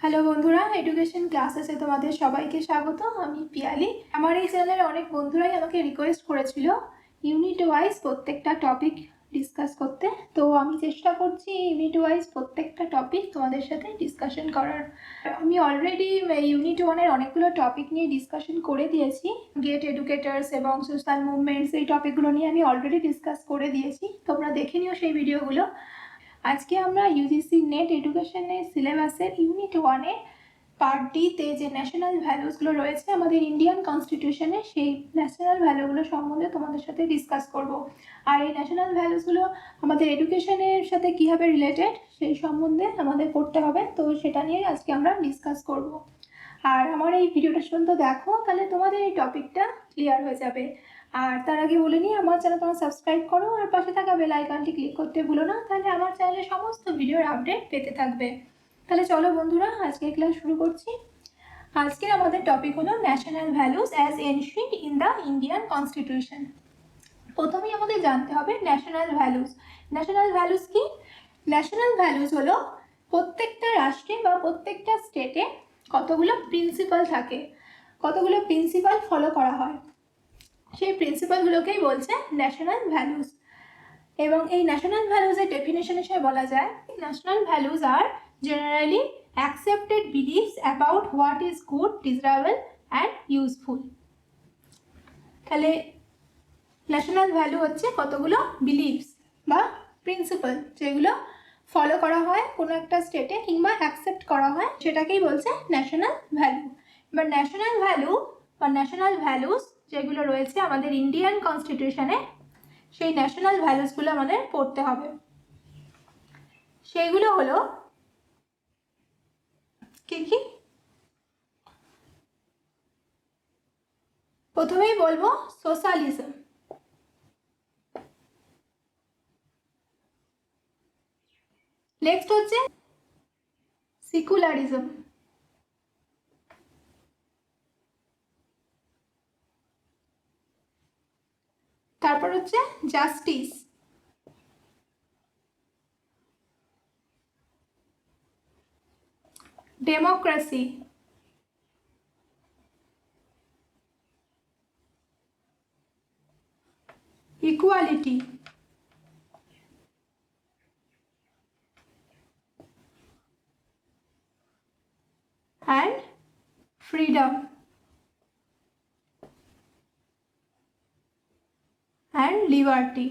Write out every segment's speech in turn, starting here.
Hello বন্ধুরা, education ক্লাসেসে তোমাদের সবাইকে স্বাগত। আমি পিয়ালি। আমার এই চ্যানেলের অনেক বন্ধুরাই আমাকে রিকোয়েস্ট করেছিল ইউনিট ওয়াইজ প্রত্যেকটা টপিক ডিসকাস করতে। তো আমি চেষ্টা করছি ইউনিট ওয়াইজ প্রত্যেকটা টপিক তোমাদের সাথে ডিসকাশন করার। আমি অলরেডি ইউনিট ওয়ানের অনেকগুলো টপিক নিয়ে ডিসকাশন করে দিয়েছি। গেট এডুকেটার্স এবং সোশ্যাল মুভমেন্টস, এই টপিকগুলো নিয়ে আমি অলরেডি ডিসকাস করে দিয়েছি, তোমরা দেখে নিও সেই ভিডিওগুলো। আজকে আমরা ইউজিসি নেট এডুকেশনের সিলেবাসের ইউনিট ওয়ানে পার্ট ডিতে যে ন্যাশনাল ভ্যালুসগুলো রয়েছে আমাদের ইন্ডিয়ান কনস্টিটিউশনে, সেই ন্যাশনাল ভ্যালুগুলো সম্বন্ধে তোমাদের সাথে ডিসকাস করব। আর এই ন্যাশনাল ভ্যালুসগুলো আমাদের এডুকেশনের সাথে কীভাবে রিলেটেড সেই সম্বন্ধে আমাদের পড়তে হবে, তো সেটা নিয়ে আজকে আমরা ডিসকাস করব। আর আমার এই ভিডিওটা শুনতে দেখো, তাহলে তোমাদের এই টপিকটা ক্লিয়ার হয়ে যাবে। আর তার আগে বলে নিই, আমার চ্যানেল তোমরা সাবস্ক্রাইব করো আর পাশে থাকা বেল আইকনটি ক্লিক করতে ভুলো না, তাহলে আমার চ্যানেলে সমস্ত ভিডিওর আপডেট পেতে থাকবে। তাহলে চলো বন্ধুরা, আজকে ক্লাস শুরু করছি। আজকের আমাদের টপিক হলো national values as ancient in the Indian constitution. প্রথমেই আমাদের জানতে হবে ন্যাশনাল ভ্যালুস। ন্যাশনাল ভ্যালুস কি? ন্যাশনাল ভ্যালুস হলো প্রত্যেকটা রাষ্ট্রে বা প্রত্যেকটা স্টেটে কতগুলো প্রিন্সিপাল থাকে, কতগুলো প্রিন্সিপাল ফলো করা হয়, সেই প্রিন্সিপালগুলোকেই বলছে ন্যাশনাল ভ্যালুস। এবং এই ন্যাশনাল ভ্যালুসের ডেফিনেশন হিসেবে বলা যায়, national values are generally accepted beliefs about what is good, desirable and useful. তাহলে ন্যাশনাল ভ্যালু হচ্ছে কতগুলো বিলিফস বা প্রিন্সিপাল যেগুলো ফলো করা হয় কোনো একটা স্টেটে কিংবা অ্যাকসেপ্ট করা হয়, সেটাকেই বলছে ন্যাশনাল ভ্যালু। এবার ন্যাশনাল ভ্যালু বা ন্যাশনাল ভ্যালুস যেগুলো রয়েছে আমাদের ইন্ডিয়ান কনস্টিটিউশনে, সেই ন্যাশনাল ভ্যালুসগুলো আমাদের পড়তে হবে। সেইগুলো হলো কি কি? প্রথমেই বলবো সোশ্যালিজম। নেক্সট হচ্ছে সেকুলারিজম। তারপর হচ্ছে justice, democracy, equality, and freedom and liberty।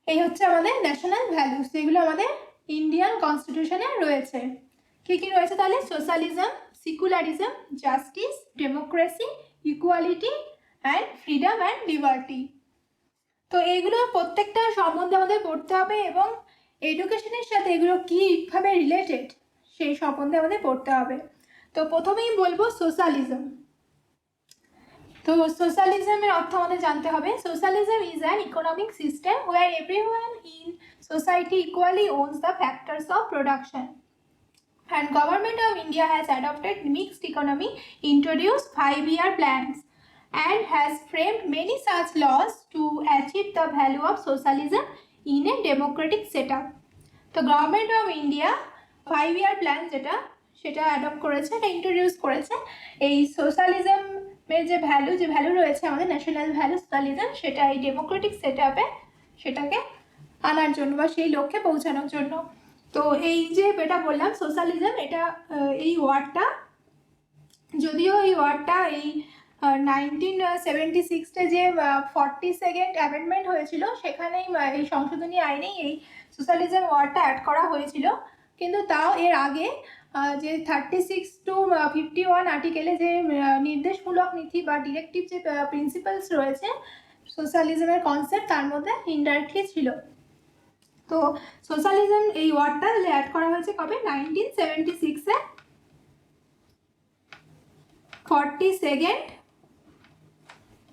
এই হচ্ছে আমাদের ন্যাশনাল ভ্যালুস যেগুলো আমাদের ইন্ডিয়ান কনস্টিটিউশনে রয়েছে। কি কি রয়েছে তাহলে? Socialism, secularism, justice, democracy, equality and freedom and liberty. তো এইগুলো প্রত্যেকটা সম্বন্ধে আমাদের পড়তে হবে এবং এডুকেশনের সাথে এগুলো কীভাবে রিলেটেড সেই সম্বন্ধে আমাদের পড়তে হবে। তো প্রথমেই বলবো সোশ্যালিজম। তো সোশ্যালিজমের অর্থ আমাদের জানতে হবে। Socialism is an economic system where everyone in society equally owns the factors of production, and Government of India has adopted mixed economy, introduced 5-year plans, and has framed many such laws to achieve the value of socialism in a democratic setup. তো government of India 5-year plan যেটা সেটা adopt করেছে, এটা introduce করেছে এই সোশ্যালিজমের যে value রয়েছে আমাদের ন্যাশনাল ভ্যালু সোশ্যালিজম, সেটা এই ডেমোক্রেটিক সেট আপে সেটাকে আনার জন্য বা সেই লক্ষ্যে পৌঁছানোর জন্য। তো এই যে এটা বললাম সোশ্যালিজম, এটা এই ওয়ার্ডটা, যদিও এই ওয়ার্ডটা এই 1976-এ যে 42nd অ্যামেন্ডমেন্ট হয়েছিল সেখানেই এই সংশোধনী আইনেই এই সোশ্যালিজম ওয়ার্ডটা অ্যাড করা হয়েছিল, কিন্তু তাও এর আগে যে 36 to 51 আর্টিকেলে যে নির্দেশমূলক নীতি বা ডিরেক্টিভ যে প্রিন্সিপালস রয়েছে সোশ্যালিজমের কনসেপ্ট, তার মধ্যে ইনডাইরেক্টলি ছিল। তো সোশ্যালিজম এই ওয়ার্ডটা অ্যাড করা হয়েছে কবে? 1976-এ 42nd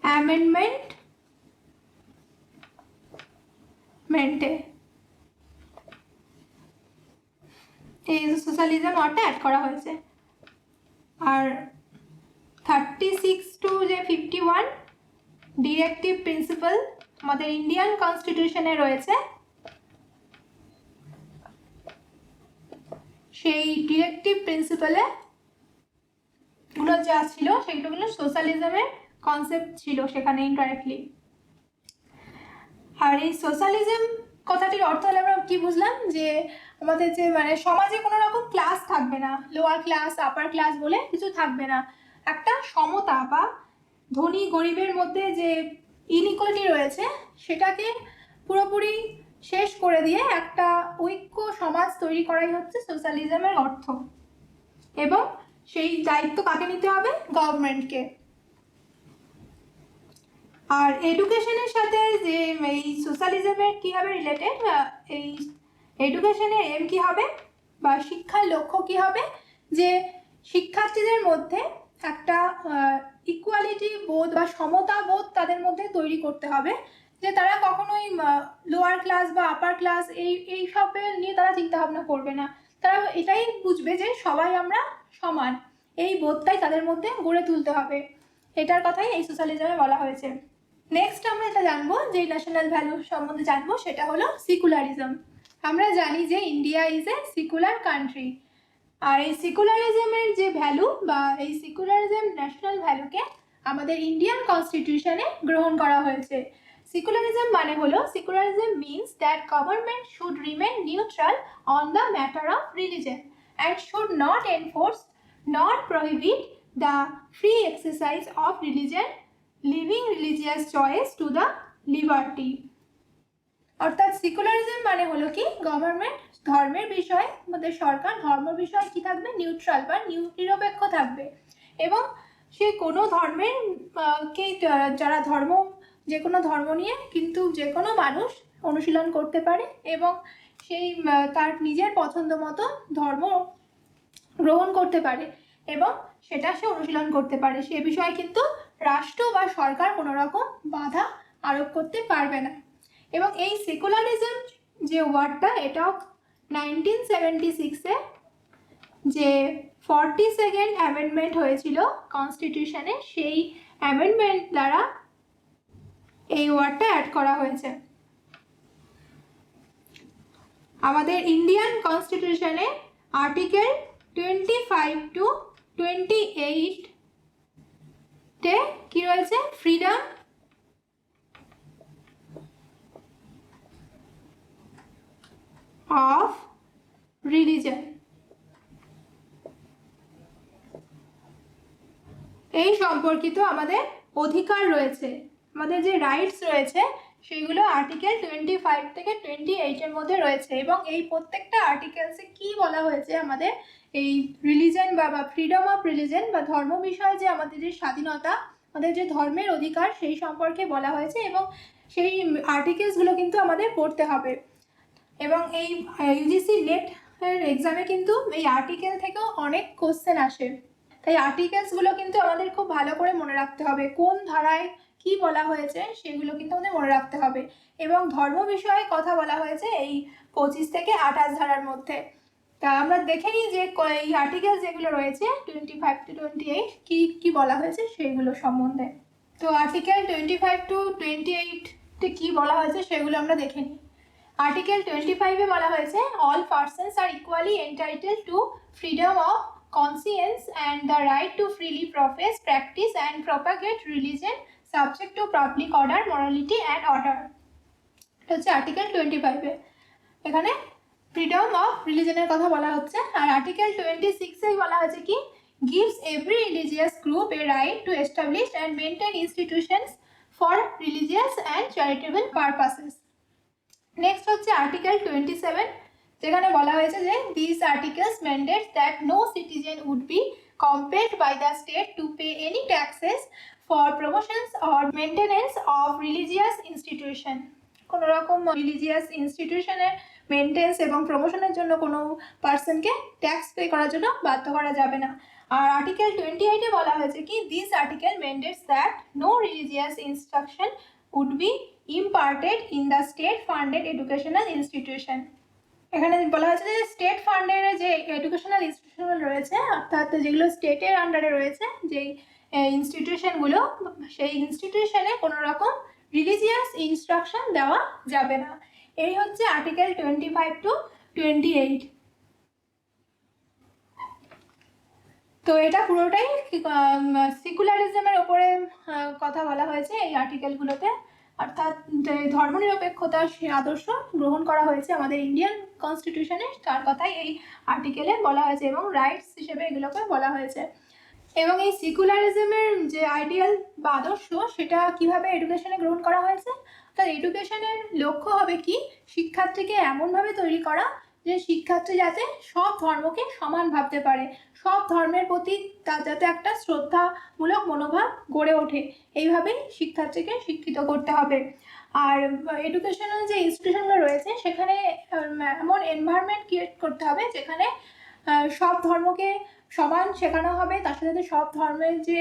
অ্যামেন্ডমেন্টে এই সোশ্যালিজম ওয়ার্ডটা অ্যাড করা হয়েছে। আর 36 to 51 ডিরেক্টিভ প্রিন্সিপাল আমাদের ইন্ডিয়ান কনস্টিটিউশনে রয়েছে, সেই ডিরেক্টিভ প্রিন্সিপালে গুলো যা ছিল সেগুলো সোশ্যালিজমের কনসেপ্ট ছিল সেখানে ইনডাইরেক্টলি। আর এই সোশ্যালিজম কথাটির অর্থ হলে আমরা কি বুঝলাম, যে আমাদের যে মানে সমাজে কোনো রকম ক্লাস থাকবে না, লোয়ার ক্লাস আপার ক্লাস বলে কিছু থাকবে না, একটা সমতা বা ধনী গরিবের মধ্যে যে ইনইকুয়ালিটি রয়েছে সেটাকে পুরোপুরি শেষ করে দিয়ে একটা ঐক্য সমাজ তৈরি করাই হচ্ছে সোশ্যালিজমের অর্থ। এবং সেই দায়িত্ব কাকে নিতে হবে? গভর্নমেন্টকে। আর এডুকেশনের সাথে যে এই সোশ্যালিজমের কীভাবে রিলেটেড, এই এডুকেশনের এম কী হবে বা শিক্ষার লক্ষ্য কী হবে, যে শিক্ষার্থীদের মধ্যে একটা ইকুয়ালিটি বোধ বা সমতা বোধ তাদের মধ্যে তৈরি করতে হবে, যে তারা কখনোই লোয়ার ক্লাস বা আপার ক্লাস এই সবের নিয়ে তারা চিন্তা ভাবনা করবে না, তারা এটাই বুঝবে যে সবাই আমরা সমান, এই বোধটাই তাদের মধ্যে গড়ে তুলতে হবে। এটার কথাই এই সোশ্যালিজমে বলা হয়েছে। নেক্সট আমরা এটা জানবো, যে ন্যাশনাল ভ্যালু সম্বন্ধে জানবো, সেটা হলো সিকুলারিজম। আমরা জানি যে India is a secular country, আর এই সিকুলারিজমের যে ভ্যালু বা এই সিকুলারিজম ন্যাশনাল ভ্যালুকে আমাদের ইন্ডিয়ান কনস্টিটিউশনে গ্রহণ করা হয়েছে। সিকুলারিজম মানে হলো, secularism means that government should remain neutral on the matter of religion and should not enforce not prohibit the free exercise of religion, living religious choice to the liberty. অর্থাৎ secularism মানে হলো কি, government ধর্মের বিষয়ে, আমাদের সরকার ধর্ম বিষয়ে কি থাকবে? নিউট্রাল বা নিরপেক্ষ থাকবে, এবং সে কোনো ধর্মের কে যারা ধর্ম, যে কোনো ধর্ম নিয়ে কিন্তু যে কোনো মানুষ অনুশীলন করতে পারে, এবং সেই তার নিজের পছন্দ মতো ধর্ম গ্রহণ করতে পারে এবং সেটা সে অনুশীলন করতে পারে। সে বিষয়ে কিন্তু রাষ্ট্র বা সরকার কোনো রকম বাধা আরোপ করতে পারবে না। এবং এই সেকুলারিজম যে ওয়ার্ডটা, এটাও 1976-এ যে 42nd অ্যামেন্ডমেন্ট হয়েছিল কনস্টিটিউশনে, সেই অ্যামেন্ডমেন্ট দ্বারা এই ওয়ার্ডটা অ্যাড করা হয়েছে। আমাদের ইন্ডিয়ান কনস্টিটিউশনে আর্টিকেল 25 to 28-এ কি রয়েছে? Freedom of religion. এই সম্পর্কিত আমাদের অধিকার রয়েছে, আমাদের যে রাইটস রয়েছে সেগুলো আর্টিকেল 25 থেকে 28-এর মধ্যে রয়েছে। এবং এই প্রত্যেকটা আর্টিকেলসে কি বলা হয়েছে, আমাদের এই রিলিজন বা ফ্রিডম অফ রিলিজন বা ধর্ম বিষয়ে যে আমাদের যে স্বাধীনতা, আমাদের যে ধর্মের অধিকার, সেই সম্পর্কে বলা হয়েছে। এবং সেই আর্টিকেলসগুলো কিন্তু আমাদের পড়তে হবে। এবং এই ইউজিসি নেট এক্সামে কিন্তু এই আর্টিকেল থেকেও অনেক কোশ্চেন আসে, তাই আর্টিকেলসগুলো কিন্তু আমাদের খুব ভালো করে মনে রাখতে হবে, কোন ধারায় কি বলা হয়েছে সেগুলো কিন্তু আমাদের মনে রাখতে হবে। এবং ধর্ম বিষয়ে কথা বলা হয়েছে এই 25 থেকে 28 ধারার মধ্যে। তা আমরা দেখে নিই যে এই আর্টিকেল যেগুলো রয়েছে 25 to 28 কি কি বলা হয়েছে সেইগুলো সম্বন্ধে। তো আর্টিকেল 25 to 28-এ কি বলা হয়েছে সেগুলো আমরা দেখে নিই। আর্টিকেল 25-এ বলা হয়েছে, all persons are equally entitled to freedom of conscience and the right to freely profess, practice and propagate religion subject to public order, morality and order। এটা হচ্ছে আর্টিকেল 25-এ, এখানে ফ্রিডম অফ রিলিজনের কথা বলা হচ্ছে। আর আর্টিকেল 26-এ বলা হয়েছে কি, gives every religious group a right to establish and maintain institutions for religious and charitable purposes। Next হচ্ছে আর্টিকেল 27, যেখানে বলা হয়েছে যে this articles mandates that no citizen would be compelled by the state to pay any taxes for promotions or maintenance of religious institution. কোনো রকম religious ইনস্টিটিউশনের maintenance এবং প্রমোশনের জন্য কোনো পার্সনকে ট্যাক্স পে করার জন্য বাধ্য করা যাবে না। আর আর্টিকেল 28-এ বলা হয়েছে কি, this article mandates that no religious instruction would be imparted in the state funded educational institution। এখানে বলা হয়েছে যে স্টেট ফান্ডের যে এডুকেশনাল ইনস্টিটিউশন রয়েছে, অর্থাৎ যেগুলো স্টেটের আন্ডারে রয়েছে যেই ইনস্টিটিউশনগুলো, সেই ইনস্টিটিউশনে কোনো রকম রিলিজিয়াস ইনস্ট্রাকশন দেওয়া যাবে না। এই হচ্ছে আর্টিকেল 25 to 28। তো এটা পুরোটাই সেকুলারিজমের ওপরে কথা বলা হয়েছে এই আর্টিকেলগুলোতে, অর্থাৎ ধর্মনিরপেক্ষতার আদর্শ গ্রহণ করা হয়েছে আমাদের ইন্ডিয়ান কনস্টিটিউশনে, তার কথাই এই আর্টিকেলে বলা হয়েছে এবং রাইটস হিসেবে এগুলোকে বলা হয়েছে। এবং এই সেকুলারিজমের যে আইডিয়াল বা আদর্শ সেটা কিভাবে এডুকেশনে গ্রহণ করা হয়েছে, তার এডুকেশনের লক্ষ্য হবে কি শিক্ষার্থীকে এমনভাবে তৈরি করা যে শিক্ষার্থী যাতে সব ধর্মকে সমান ভাবতে পারে, সব ধর্মের প্রতি তার যাতে একটা শ্রদ্ধামূলক মনোভাব গড়ে ওঠে, এইভাবেই শিক্ষার্থীকে শিক্ষিত করতে হবে। আর এডুকেশনাল যে ইনস্টিটিউশনগুলো রয়েছে সেখানে এমন এনভায়রনমেন্ট ক্রিয়েট করতে হবে যেখানে সব ধর্মকে সমান শেখানো হবে, তার সাথে সব ধর্মের যে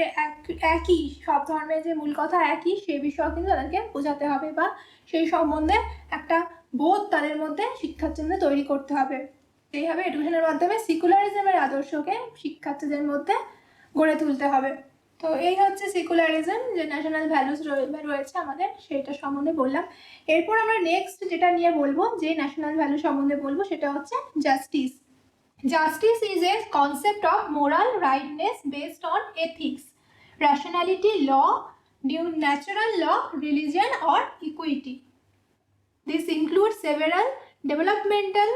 একই সব ধর্মের যে মূল কথা একই সেই বিষয়েও কিন্তু তাদেরকে বোঝাতে হবে বা সেই সম্বন্ধে একটা বোধ তাদের মধ্যে শিক্ষার্থীদের তৈরি করতে হবে। এইভাবে এডুকেশনের মাধ্যমে সেকুলারিজমের আদর্শকে শিক্ষার্থীদের মধ্যে গড়ে তুলতে হবে। তো এই হচ্ছে সেকুলারিজম, যে ন্যাশনাল ভ্যালুস রয়েছে আমাদের, সেটা সম্বন্ধে বললাম। এরপর আমরা নেক্সট যেটা নিয়ে বলবো, যে ন্যাশনাল ভ্যালু সম্বন্ধে বলবো, সেটা হচ্ছে justice. Justice is a concept of moral rightness based on ethics, rationality, law, natural law, religion, or equity. This includes several developmental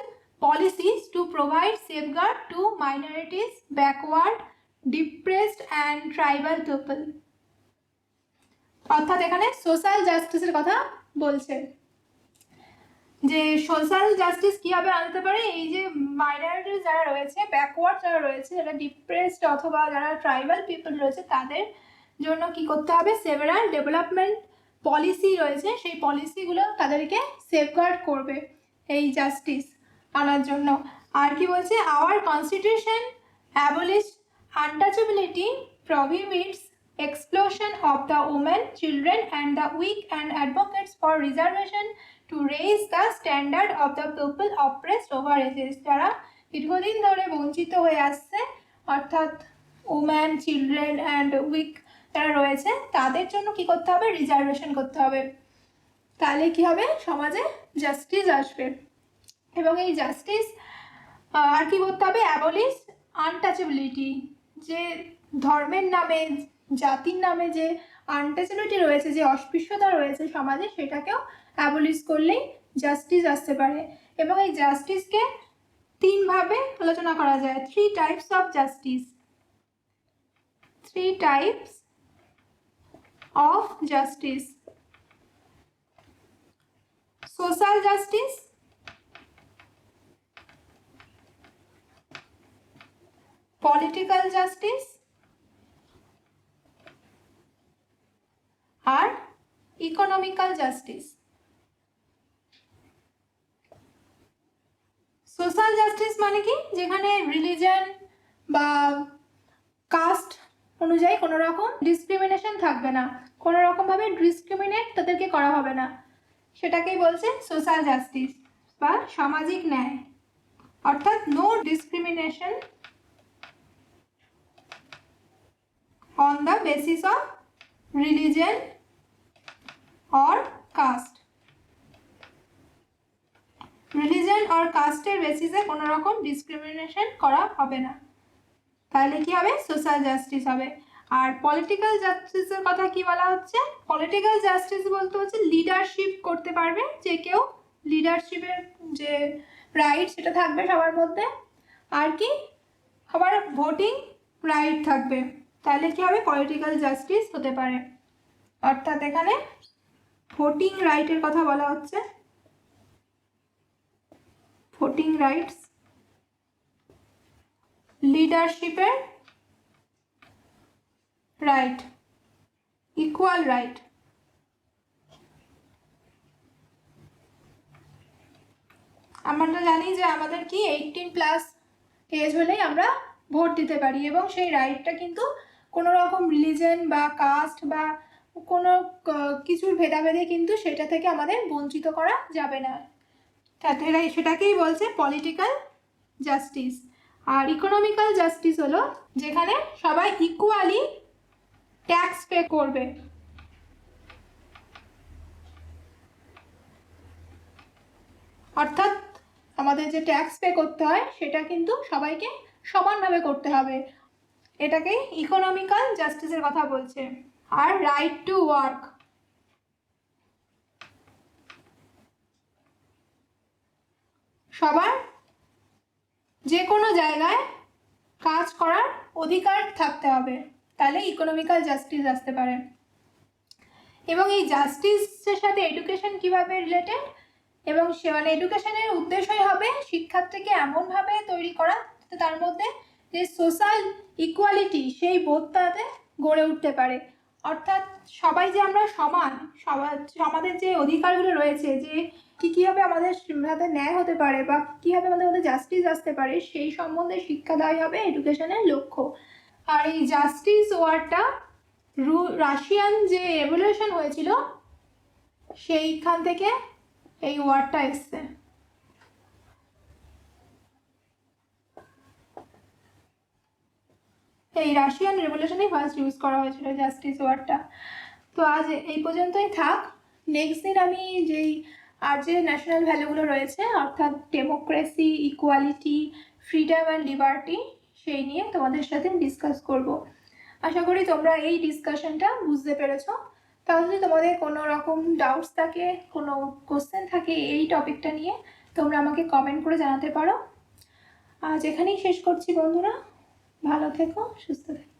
policies to provide safeguard to minorities, backward, depressed, and tribal people. অর্থাৎ এখানে social জাস্টিসের কথা বলছে, যে social justice কীভাবে আনতে পারে। এই যে মাইনরিটিস যারা রয়েছে, ব্যাকওয়ার্ড যারা রয়েছে, যারা ডিপ্রেসড অথবা যারা ট্রাইবাল পিপল রয়েছে, তাদের জন্য কি করতে হবে, সেভারাল ডেভেলপমেন্ট পলিসি রয়েছে, সেই পলিসিগুলো তাদেরকে সেফগার্ড করবে এই জাস্টিস আনার জন্য। আর কি বলছে, our constitution abolish untouchability, prohibits explosion of the women, children and the weak and advocates for reservation to raise the standard of the people oppressed over ages. যারা দীর্ঘদিন ধরে বঞ্চিত হয়ে আসছে, অর্থাৎ ওম্যান, চিলড্রেন অ্যান্ড উইক যারা রয়েছে, তাদের জন্য কি করতে হবে, রিজার্ভেশন করতে হবে। তাহলে কি হবে, সমাজে জাস্টিস আসবে। এবং এই জাস্টিস আর কি করতে হবে, অ্যাবলিশ আনটাচেবিলিটি, যে ধর্মের নামে, জাতির নামে যে আনটাচেবিলিটি রয়েছে, যে অস্পৃশ্যতা রয়েছে সমাজে, সেটাকেও অ্যাবলিশ করলেই জাস্টিস আসতে পারে। এবং এই জাস্টিসকে তিনভাবে আলোচনা করা যায়, 3 types of justice, 3 types of justice. Social justice, political justice আর ইকোনমিক্যাল জাস্টিস। সোশ্যাল জাস্টিস মানে কি, যেখানে রিলিজন বা কাস্ট অনুযায়ী কোনো রকম ডিসক্রিমিনেশন থাকবে না, কোনো রকমভাবে ডিসক্রিমিনেট তাদেরকে করা হবে না, সেটাকেই বলছে সোশ্যাল জাস্টিস বা সামাজিক ন্যায়। অর্থাৎ no discrimination on the basis of religion or caste. Religion or কাস্টের বেসিসে কোনো রকম ডিসক্রিমিনেশন করা হবে না, তাহলে কি হবে, সোশ্যাল জাস্টিস হবে। আর পলিটিক্যাল জাস্টিসের কথা কি বলা হচ্ছে, পলিটিক্যাল জাস্টিস বলতে হচ্ছে লিডারশিপ করতে পারবে যে কেউ, লিডারশিপের যে রাইট সেটা থাকবে সবার মধ্যে। আর কি, আবার ভোটিং রাইট থাকবে, তাহলে কি হবে, পলিটিক্যাল জাস্টিস হতে পারে। অর্থাৎ এখানে ভোটিং রাইটের কথা বলা হচ্ছে, ভোটিং রাইটস, লিডারশিপের রাইট, ইকুয়াল রাইট। আমরা জানি যে আমাদের কি 18+ এজ হলেই আমরা ভোট দিতে পারি, এবং সেই রাইটটা কিন্তু কোনো রকম রিলিজন বা কাস্ট বা কোনো কিছুর ভেদাভেদে কিন্তু সেটা থেকে আমাদের বঞ্চিত করা যাবে না, সেটাকেই বলছে পলিটিক্যাল জাস্টিস। আর ইকোনমিক্যাল জাস্টিস হলো যেখানে সবাই ইকুয়ালি ট্যাক্স পে করবে, অর্থাৎ আমাদের যে ট্যাক্স পে করতে হয় সেটা কিন্তু সবাইকে সমানভাবে করতে হবে। এটাকে ইকোনমিক্যাল জাস্টিসের কথা বলছে। আর রাইট টু ওয়ার্ক, সবার যে কোনো জায়গায় কাজ করার অধিকার থাকতে হবে, তাহলে ইকোনমিক্যাল জাস্টিস আসতে পারে। এবং এই জাস্টিসের সাথে এডুকেশন কিভাবে রিলেটেড, এবং সে মানে এডুকেশনের উদ্দেশ্যই হবে শিক্ষার্থীকে এমনভাবে তৈরি করা তার মধ্যে যে সোশ্যাল ইকুয়ালিটি সেই বোধটাতে গড়ে উঠতে পারে। অর্থাৎ সবাই যে আমরা সমান, আমাদের যে অধিকারগুলো রয়েছে, যে কীভাবে আমাদের সাথে ন্যায় হতে পারে বা কীভাবে আমাদের মধ্যে জাস্টিস আসতে পারে, সেই সম্বন্ধে শিক্ষা দেওয়াই হবে এডুকেশনের লক্ষ্য। আর এই জাস্টিস ওয়ার্ডটা রাশিয়ান যে রেভলিউশন হয়েছিল সেইখান থেকে এই ওয়ার্ডটা এসছে। এই রাশিয়ান রেভলিউশনেই ফার্স্ট ইউজ করা হয়েছিল জাস্টিস ওয়ার্ডটা। তো আজ এই পর্যন্তই থাক। নেক্সট দিন আমি যেই আর যে ন্যাশনাল ভ্যালুগুলো রয়েছে, অর্থাৎ democracy, equality, freedom and liberty, সেই নিয়ে তোমাদের সাথে ডিসকাস করব। আশা করি তোমরা এই ডিসকাশনটা বুঝতে পেরেছো। তাহলে যদি তোমাদের কোনো রকম ডাউটস থাকে, কোনো কোশ্চেন থাকে এই টপিকটা নিয়ে, তোমরা আমাকে কমেন্ট করে জানাতে পারো। আজ এখানেই শেষ করছি বন্ধুরা, ভালো থেকো, সুস্থ থেকো।